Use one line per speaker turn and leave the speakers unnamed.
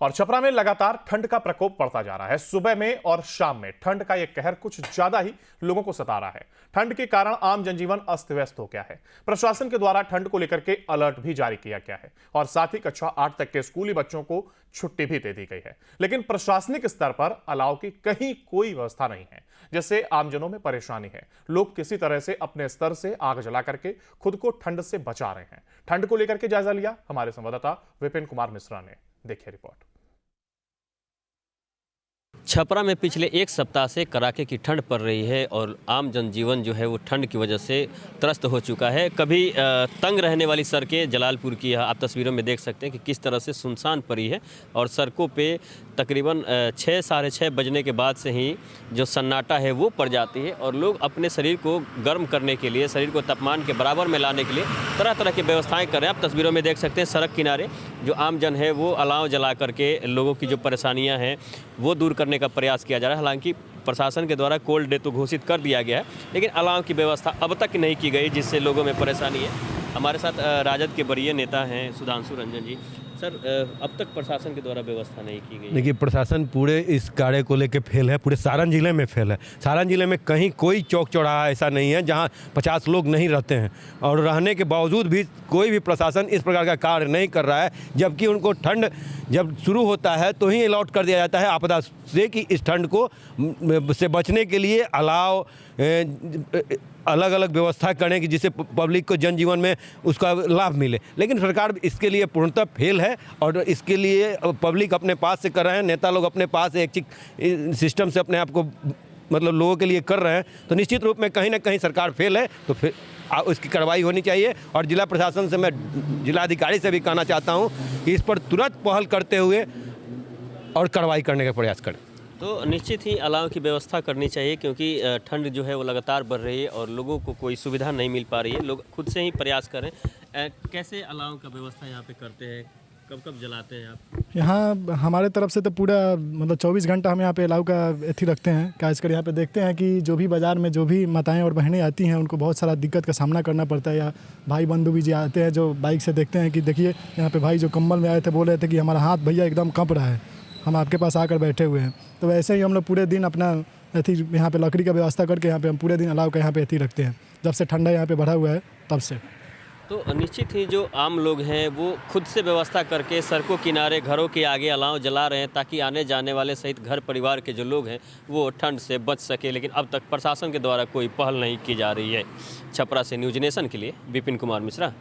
और छपरा में लगातार ठंड का प्रकोप बढ़ता जा रहा है। सुबह में और शाम में ठंड का यह कहर कुछ ज्यादा ही लोगों को सता रहा है। ठंड के कारण आम जनजीवन अस्त व्यस्त हो गया है। प्रशासन के द्वारा ठंड को लेकर के अलर्ट भी जारी किया गया है और साथ ही कक्षा 8 तक के स्कूली बच्चों को छुट्टी भी दे दी गई है। लेकिन प्रशासनिक स्तर पर अलाव की कहीं कोई व्यवस्था नहीं है, जिससे आमजनों में परेशानी है। लोग किसी तरह से अपने स्तर से आग जला करके खुद को ठंड से बचा रहे हैं। ठंड को लेकर के जायजा लिया हमारे संवाददाता विपिन कुमार मिश्रा ने। देखिए रिपोर्ट।
छपरा में पिछले एक सप्ताह से कड़ाके की ठंड पड़ रही है और आम जनजीवन जो है वो ठंड की वजह से त्रस्त हो चुका है। कभी तंग रहने वाली सड़कें जलालपुर की आप तस्वीरों में देख सकते हैं कि किस तरह से सुनसान पड़ी है और सड़कों पे तकरीबन 6 साढ़े 6 बजने के बाद से ही जो सन्नाटा है वो पड़ जाती है और लोग अपने शरीर को गर्म करने के लिए, शरीर को तापमान के बराबर में लाने के लिए तरह तरह की व्यवस्थाएं कर रहे हैं। आप तस्वीरों में देख सकते हैं सड़क किनारे जो आम जन है वो अलाव जला करके लोगों की जो परेशानियाँ हैं वो दूर करने का प्रयास किया जा रहा है। हालांकि प्रशासन के द्वारा कोल्ड डे तो घोषित कर दिया गया है, लेकिन अलाव की व्यवस्था अब तक नहीं की गई, जिससे लोगों में परेशानी है। हमारे साथ राजद के वरीय नेता हैं सुधांशु रंजन जी। सर, अब तक प्रशासन के द्वारा व्यवस्था नहीं की गई।
देखिए, प्रशासन पूरे इस कार्य को लेकर फेल है। पूरे सारण जिले में फेल है। सारण जिले में कहीं कोई चौक चौराहा ऐसा नहीं है जहां 50 लोग नहीं रहते हैं और रहने के बावजूद भी कोई भी प्रशासन इस प्रकार का कार्य नहीं कर रहा है, जबकि उनको ठंड जब शुरू होता है तो ही अलॉट कर दिया जाता है आपदा से कि इस ठंड को से बचने के लिए अलाव अलग अलग व्यवस्था करें कि जिससे पब्लिक को जनजीवन में उसका लाभ मिले। लेकिन सरकार इसके लिए पूर्णतः फेल है और इसके लिए पब्लिक अपने पास से कर रहे हैं, नेता लोग अपने पास एक सिस्टम से अपने आप को मतलब लोगों के लिए कर रहे हैं। तो निश्चित रूप में कहीं ना कहीं सरकार फेल है, तो फिर उसकी कार्रवाई होनी चाहिए। और जिला प्रशासन से मैं जिलाधिकारी से भी कहना चाहता हूँ कि इस पर तुरंत पहल करते हुए और कार्रवाई करने का प्रयास करें।
तो निश्चित ही अलाव की व्यवस्था करनी चाहिए, क्योंकि ठंड जो है वो लगातार बढ़ रही है और लोगों को कोई सुविधा नहीं मिल पा रही है। लोग खुद से ही प्रयास करें। कैसे अलाव का व्यवस्था यहाँ पे करते हैं, कब कब जलाते हैं आप?
यहाँ हमारे तरफ से तो पूरा मतलब 24 घंटा हम यहाँ पे अलाव का एथी रखते हैं। खासकर यहाँ पे देखते हैं कि जो भी बाज़ार में जो भी माताएं और बहनें आती हैं उनको बहुत सारा दिक्कत का सामना करना पड़ता है। या भाई बंधु भी जी आते हैं जो बाइक से देखते हैं कि देखिए यहाँ पे भाई जो कंबल में आए थे बोल रहे थे कि हमारा हाथ भैया एकदम कांप रहा है, हम आपके पास आकर बैठे हुए हैं। तो वैसे ही हम लोग पूरे दिन अपना एथी यहाँ पे लकड़ी का व्यवस्था करके यहाँ पे हम पूरे दिन अलाव का यहाँ पे एथी रखते हैं। जब से ठंडा यहाँ पे बढ़ा हुआ है तब से।
तो निश्चित ही जो आम लोग हैं वो खुद से व्यवस्था करके सड़कों किनारे घरों के आगे अलाव जला रहे हैं ताकि आने जाने वाले सहित घर परिवार के जो लोग हैं वो ठंड से बच सके। लेकिन अब तक प्रशासन के द्वारा कोई पहल नहीं की जा रही है। छपरा से न्यूज़ नेशन के लिए विपिन कुमार मिश्रा।